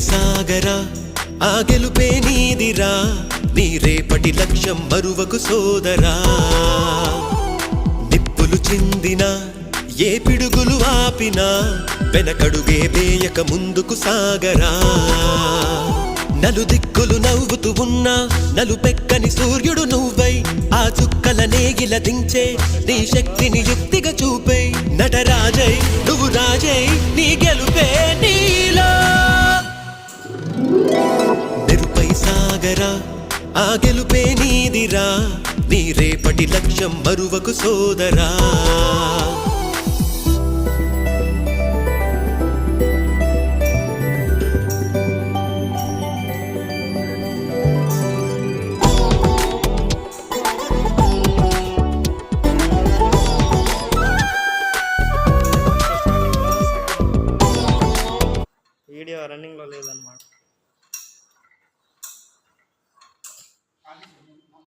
సాగరా ఆ గెలుపే నీదిరా నీ రేపటి లక్ష్యం మరువకు సోదరా నిప్పులు చిందినా ఏ పిడుగులు ఆపినా వెనకడుగే వేయక ముందుకు సాగరా నలుదిక్కులు నవ్వుతూ ఉన్నా నలుపెక్కని సూర్యుడు నువ్వై ఆ చుక్కల నేగిల దించే నీ శక్తిని యుక్తిగా చూపే నటరాజై నువ్వు రాజై నీ గెలుపే నీలో మెరుపై సాగరా ఆ గెలుపే నీదిరా నీ రేపటి లక్ష్యం మరువకు సోదరా వీడియో రన్నింగ్లో లేదన్నమాట.